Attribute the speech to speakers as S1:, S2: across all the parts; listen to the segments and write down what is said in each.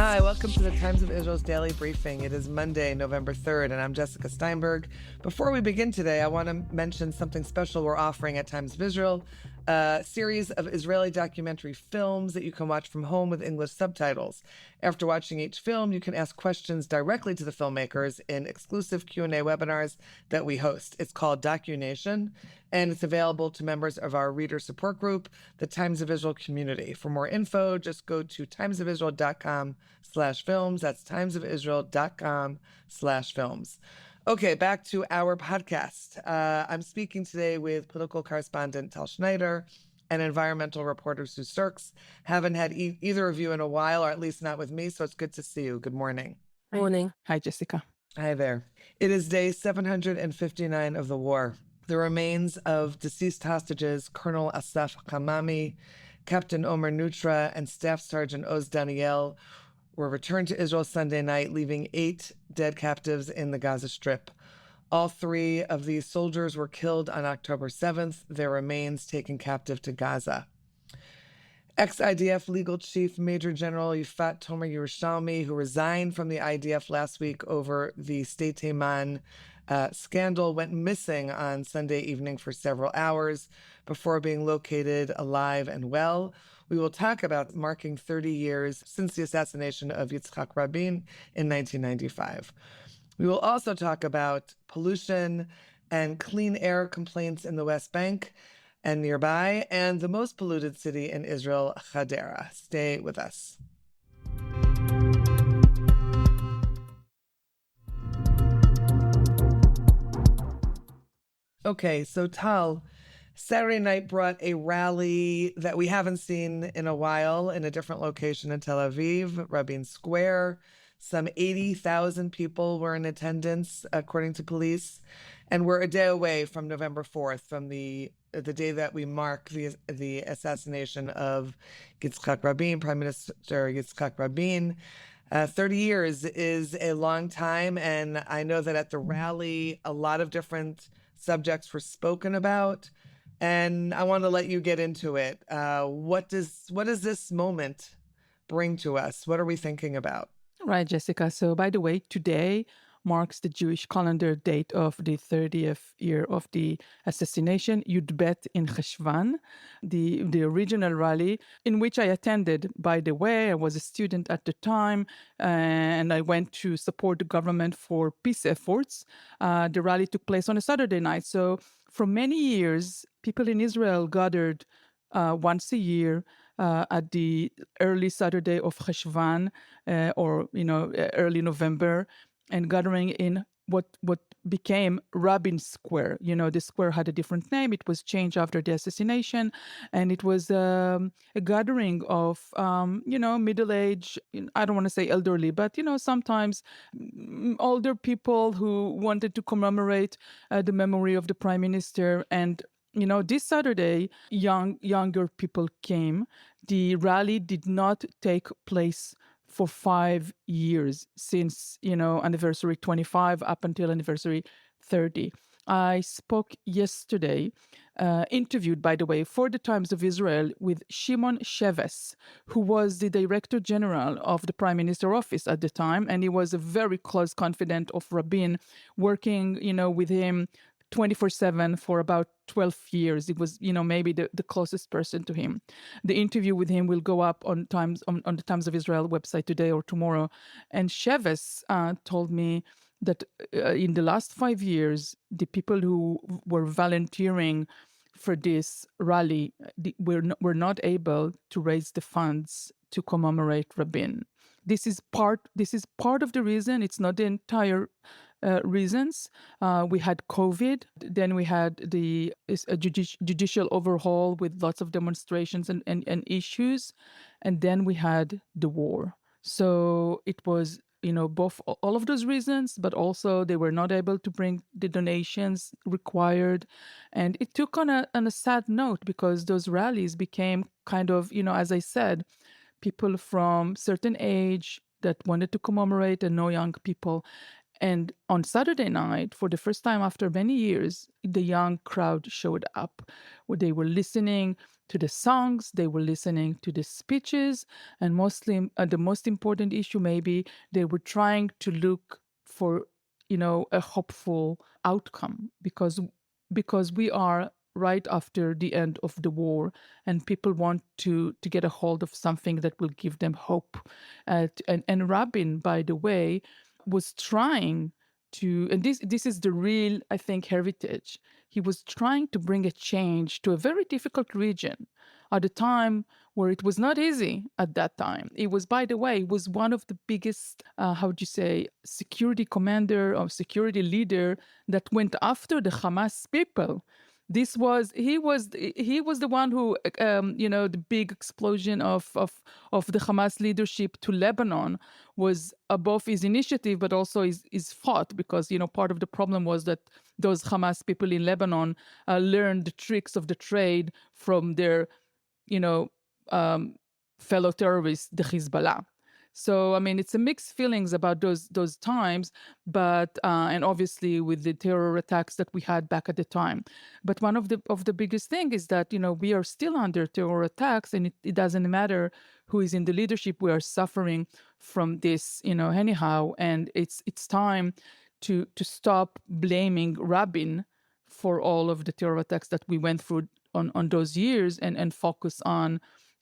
S1: Hi, welcome to the Times of Israel's daily briefing. It is Monday, November 3rd, and I'm Jessica Steinberg. Before we begin today, I want to mention something special we're offering at Times of Israel, a series of Israeli documentary films that you can watch from home with English subtitles. After watching each film, you can ask questions directly to the filmmakers in exclusive Q&A webinars that we host. It's called DocuNation, and it's available to members of our reader support group, the Times of Israel community. For more info, just go to timesofisrael.com/films. That's timesofisrael.com/films. Okay, back to our podcast. I'm speaking today with political correspondent Tal Schneider and environmental reporter Sue Surkes. Haven't had either of you in a while, or at least not with me, so it's good to see you. Good morning.
S2: Morning. Hi, Jessica.
S1: Hi there. It is day 759 of the war. The remains of deceased hostages, Colonel Asaf Hamami, Captain Omer Nutra, and Staff Sergeant Oz Daniel, were returned to Israel Sunday night, leaving 8 dead captives in the Gaza Strip. All 3 of these soldiers were killed on October 7th, their remains taken captive to Gaza. Ex-IDF legal chief Major General Yifat Tomer-Yerushalmi, who resigned from the IDF last week over the Sde Teiman scandal, went missing on Sunday evening for several hours before being located alive and well. We will talk about marking 30 years since the assassination of Yitzhak Rabin in 1995. We will also talk about pollution and clean air complaints in the West Bank and nearby, and the most polluted city in Israel, Hadera. Stay with us. Okay, so Tal, Saturday night brought a rally that we haven't seen in a while in a different location in Tel Aviv, Rabin Square. Some 80,000 people were in attendance, according to police, and we're a day away from November 4th, from the day that we mark the assassination of Yitzhak Rabin, Prime Minister Yitzhak Rabin. 30 years is a long time, and I know that at the rally, a lot of different subjects were spoken about, and I want to let you get into it. What does this moment bring to us? What are we thinking about?
S2: Right, Jessica. So, by the way, today marks the Jewish calendar date of the 30th year of the assassination, Yud Bet in Cheshvan, the original rally in which I attended. By the way, I was a student at the time, and I went to support the government for peace efforts. The rally took place on a Saturday night. So, for many years, people in Israel gathered once a year at the early Saturday of Cheshvan, early November, and gathering in what became Rabin Square. The square had a different name. It was changed after the assassination, and it was a gathering of, middle-aged, I don't want to say elderly, but, sometimes older people who wanted to commemorate the memory of the Prime Minister. And this Saturday, younger people came. The rally did not take place for 5 years, since, anniversary 25 up until anniversary 30. I spoke yesterday, interviewed, by the way, for the Times of Israel with Shimon Sheves, who was the Director General of the Prime Minister office at the time, and he was a very close confidant of Rabin, working, with him 24/7 for about 12 years. It was, maybe the closest person to him. The interview with him will go up on the Times of Israel website today or tomorrow. And Sheves told me that in the last 5 years, the people who were volunteering for this rally were not able to raise the funds to commemorate Rabin. This is part of the reason. It's not the entire reasons. We had COVID, then we had the judicial overhaul with lots of demonstrations and issues, and then we had the war. So it was, both all of those reasons, but also they were not able to bring the donations required. And it took on a sad note, because those rallies became kind of, as I said, people from certain age that wanted to commemorate, and no young people. And on Saturday night, for the first time after many years, the young crowd showed up. They were listening to the songs, they were listening to the speeches, and mostly the most important issue maybe, they were trying to look for, a hopeful outcome, because we are right after the end of the war, and people want to get a hold of something that will give them hope. And Rabin, by the way, was trying to, and this is the real, I think, heritage. He was trying to bring a change to a very difficult region at a time where it was not easy at that time. It was, by the way, was one of the biggest, how would you say, security commander or security leader that went after the Hamas people. He was the one who, the big explosion of the Hamas leadership to Lebanon was above his initiative, but also his fault, because, part of the problem was that those Hamas people in Lebanon learned the tricks of the trade from their, fellow terrorists, the Hezbollah. So, I mean, it's a mixed feelings about those times, but and obviously with the terror attacks that we had back at the time. But one of the biggest thing is that, we are still under terror attacks, and it doesn't matter who is in the leadership. We are suffering from this, anyhow, and it's time to stop blaming Rabin for all of the terror attacks that we went through on those years, and focus on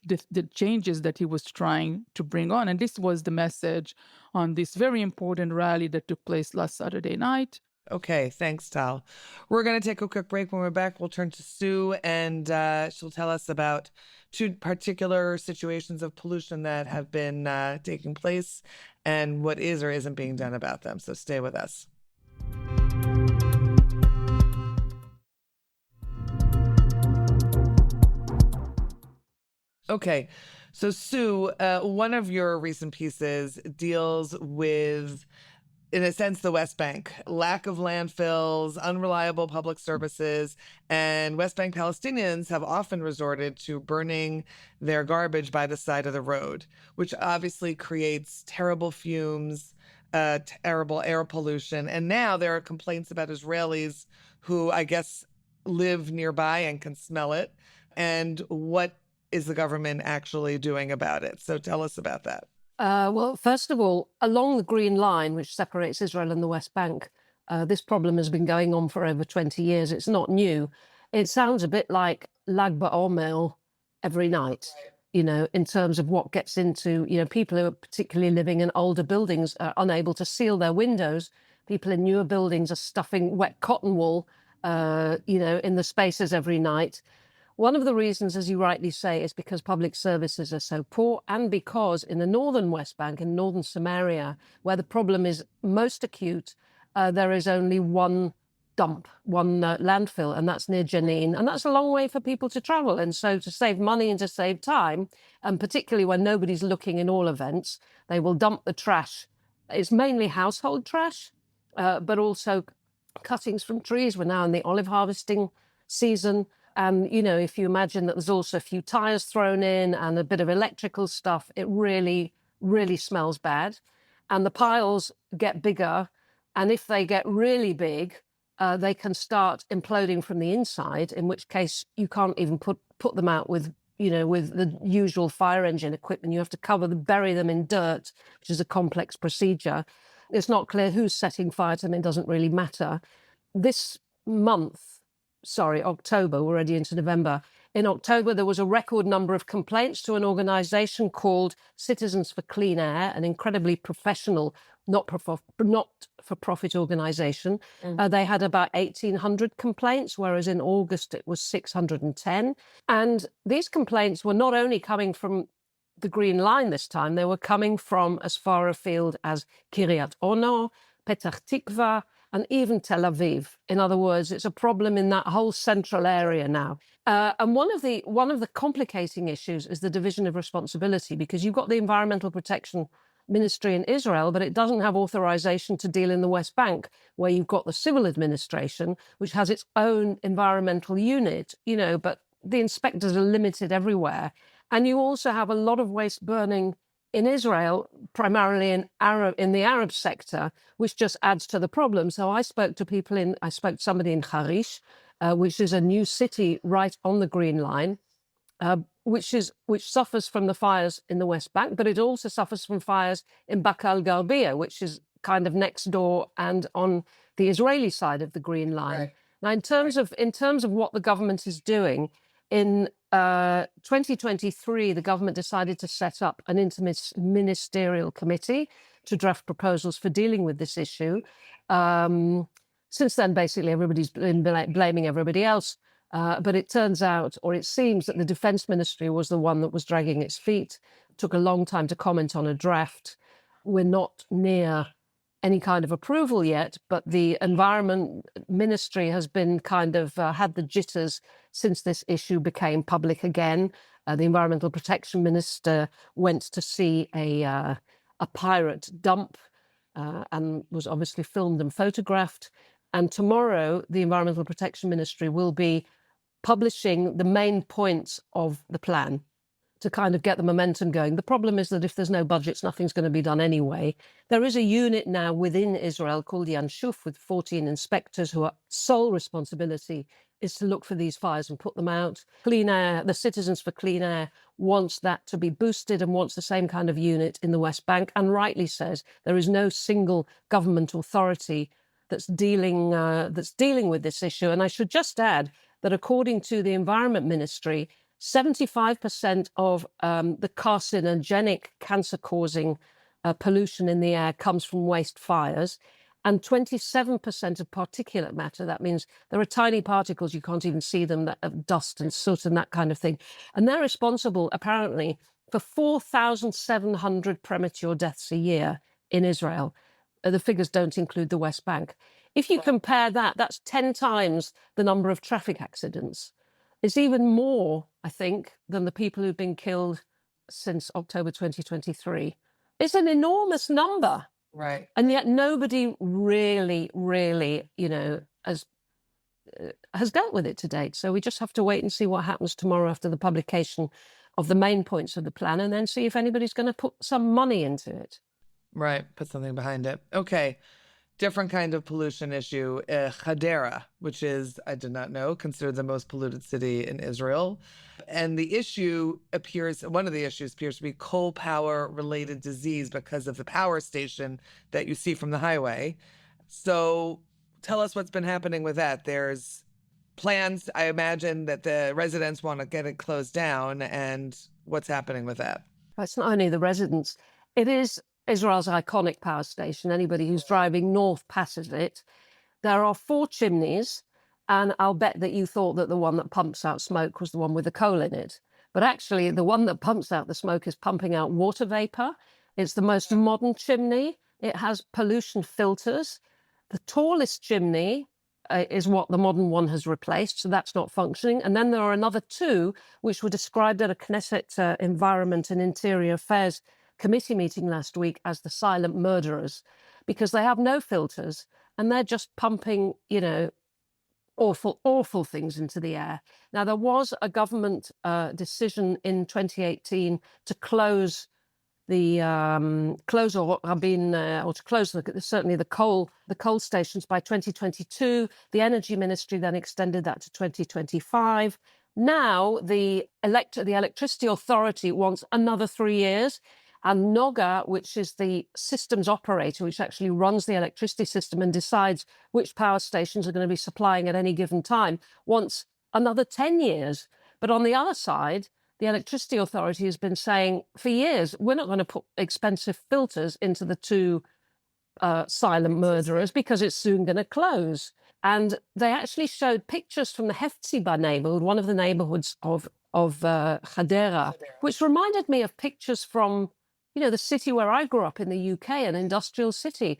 S2: the changes that he was trying to bring on. And this was the message on this very important rally that took place last Saturday night.
S1: Okay, thanks, Tal. We're going to take a quick break. When we're back, we'll turn to Sue, and she'll tell us about two particular situations of pollution that have been taking place and what is or isn't being done about them. So stay with us. Okay, so Sue, one of your recent pieces deals with, in a sense, the West Bank. Lack of landfills, unreliable public services, and West Bank Palestinians have often resorted to burning their garbage by the side of the road, which obviously creates terrible fumes, terrible air pollution. And now there are complaints about Israelis who, I guess, live nearby and can smell it. And what is the government actually doing about it? So tell us about that.
S3: Well, first of all, along the Green Line, which separates Israel and the West Bank, this problem has been going on for over 20 years. It's not new. It sounds a bit like Lag BaOmer every night, in terms of what gets into, people who are particularly living in older buildings are unable to seal their windows. People in newer buildings are stuffing wet cotton wool, in the spaces every night. One of the reasons, as you rightly say, is because public services are so poor, and because in the northern West Bank, in northern Samaria, where the problem is most acute, there is only one dump, one landfill, and that's near Jenin. And that's a long way for people to travel. And so to save money and to save time, and particularly when nobody's looking in all events, they will dump the trash. It's mainly household trash, but also cuttings from trees. We're now in the olive harvesting season. And, if you imagine that there's also a few tires thrown in and a bit of electrical stuff, it really, really smells bad. And the piles get bigger. And if they get really big, they can start imploding from the inside, in which case you can't even put them out with the usual fire engine equipment. You have to bury them in dirt, which is a complex procedure. It's not clear who's setting fire to them. It doesn't really matter. This month, October, we're already into November. In October, there was a record number of complaints to an organization called Citizens for Clean Air, an incredibly professional, not-for-profit organization. They had about 1,800 complaints, whereas in August it was 610. And these complaints were not only coming from the Green Line this time, they were coming from as far afield as Kiryat Ono, Petach Tikva, and even Tel Aviv. In other words, it's a problem in that whole central area now. And one of the complicating issues is the division of responsibility, because you've got the Environmental Protection Ministry in Israel, but it doesn't have authorization to deal in the West Bank, where you've got the civil administration, which has its own environmental unit, but the inspectors are limited everywhere. And you also have a lot of waste burning in Israel, primarily in the Arab sector, which just adds to the problem. So I spoke to somebody in Harish, which is a new city right on the Green Line. which suffers from the fires in the West Bank, but it also suffers from fires in Bakal Gharbiya, which is kind of next door and on the Israeli side of the Green Line.
S1: Right.
S3: Now, in terms of what the government is doing, in 2023, the government decided to set up an interministerial committee to draft proposals for dealing with this issue. Since then, basically, everybody's been blaming everybody else. But it turns out, or it seems, that the Defense Ministry was the one that was dragging its feet. It took a long time to comment on a draft. We're not near any kind of approval yet, but the Environment Ministry has been kind of had the jitters since this issue became public again. The Environmental Protection Minister went to see a pirate dump and was obviously filmed and photographed. And tomorrow, the Environmental Protection Ministry will be publishing the main points of the plan to kind of get the momentum going. The problem is that if there's no budgets, nothing's going to be done anyway. There is a unit now within Israel called Yanshuf with 14 inspectors whose sole responsibility is to look for these fires and put them out. Clean Air, the Citizens for Clean Air wants that to be boosted and wants the same kind of unit in the West Bank, and rightly says there is no single government authority that's dealing with this issue. And I should just add that according to the Environment Ministry, 75% of the carcinogenic, cancer-causing pollution in the air comes from waste fires, and 27% of particulate matter. That means there are tiny particles, you can't even see them, that of dust and soot and that kind of thing. And they're responsible, apparently, for 4,700 premature deaths a year in Israel. The figures don't include the West Bank. If you compare that, that's 10 times the number of traffic accidents. It's even more, I think, than the people who've been killed since October 2023. It's an enormous number.
S1: Right.
S3: And yet nobody really, has dealt with it to date. So we just have to wait and see what happens tomorrow after the publication of the main points of the plan, and then see if anybody's going to put some money into it.
S1: Right. Put something behind it. Okay. Different kind of pollution issue. Hadera, which is, I did not know, considered the most polluted city in Israel. And the issue one of the issues appears to be coal power related disease because of the power station that you see from the highway. So tell us what's been happening with that. There's plans, I imagine, that the residents want to get it closed down, and what's happening with that?
S3: It's not only the residents, it is Israel's iconic power station. Anybody who's driving north passes it. There are 4 chimneys, and I'll bet that you thought that the one that pumps out smoke was the one with the coal in it. But actually, the one that pumps out the smoke is pumping out water vapor. It's the most modern chimney. It has pollution filters. The tallest chimney is what the modern one has replaced, so that's not functioning. And then there are another 2, which were described at a Knesset Environment and Interior Affairs committee meeting last week as the silent murderers, because they have no filters and they're just pumping, awful things into the air. Now, there was a government decision in 2018 to close the certainly the coal stations by 2022. The Energy Ministry then extended that to 2025. Now the Electricity Authority wants another 3 years. And Noga, which is the systems operator, which actually runs the electricity system and decides which power stations are going to be supplying at any given time, wants another 10 years. But on the other side, the Electricity Authority has been saying for years, we're not going to put expensive filters into the 2 silent murderers because it's soon going to close. And they actually showed pictures from the Hefziba neighborhood, one of the neighborhoods of Hadera, which reminded me of pictures from the city where I grew up in the UK, an industrial city,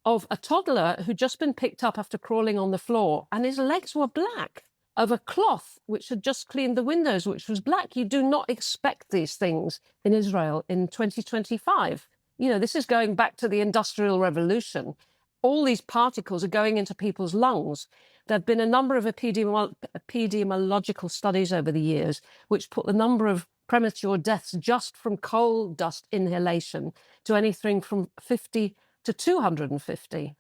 S3: of a toddler who'd just been picked up after crawling on the floor, and his legs were black, of a cloth which had just cleaned the windows, which was black. You do not expect these things in Israel in 2025. This is going back to the Industrial Revolution. All these particles are going into people's lungs. There have been a number of epidemiological studies over the years which put the number of premature deaths just from coal dust inhalation to anything from 50 to 250.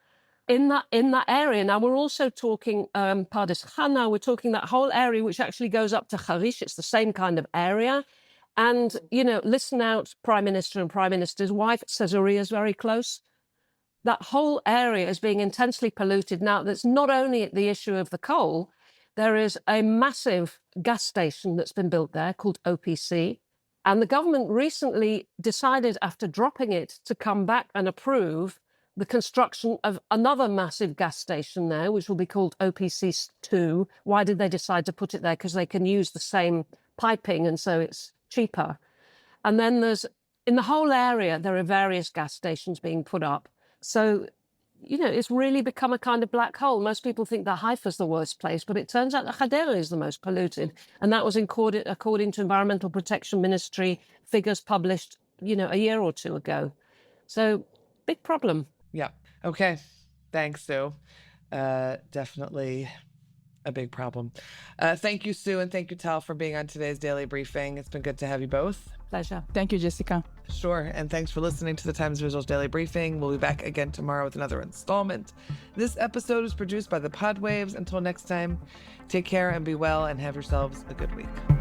S3: in that area. Now we're also talking Pardes Chana. We're talking that whole area which actually goes up to Harish. It's the same kind of area. And, listen out, Prime Minister and Prime Minister's wife. Caesarea is very close. That whole area is being intensely polluted. Now, there's not only the issue of the coal, there is a massive gas station that's been built there called OPC. And the government recently decided, after dropping it, to come back and approve the construction of another massive gas station there, which will be called OPC2. Why did they decide to put it there? Because they can use the same piping, and so it's cheaper. And then in the whole area, there are various gas stations being put up. So, it's really become a kind of black hole. Most people think that Haifa's the worst place, but it turns out that Hadera is the most polluted. And that was according to Environmental Protection Ministry figures published, a year or two ago. So, big problem.
S1: Yeah. Okay. Thanks, Sue. Definitely a big problem. Thank you, Sue, and thank you, Tal, for being on today's Daily Briefing. It's been good to have you both.
S3: Pleasure.
S2: Thank you, Jessica.
S1: Sure, and thanks for listening to the Times Visuals Daily Briefing. We'll be back again tomorrow with another installment. This episode is produced by the Podwaves. Until next time, take care and be well, and have yourselves a good week.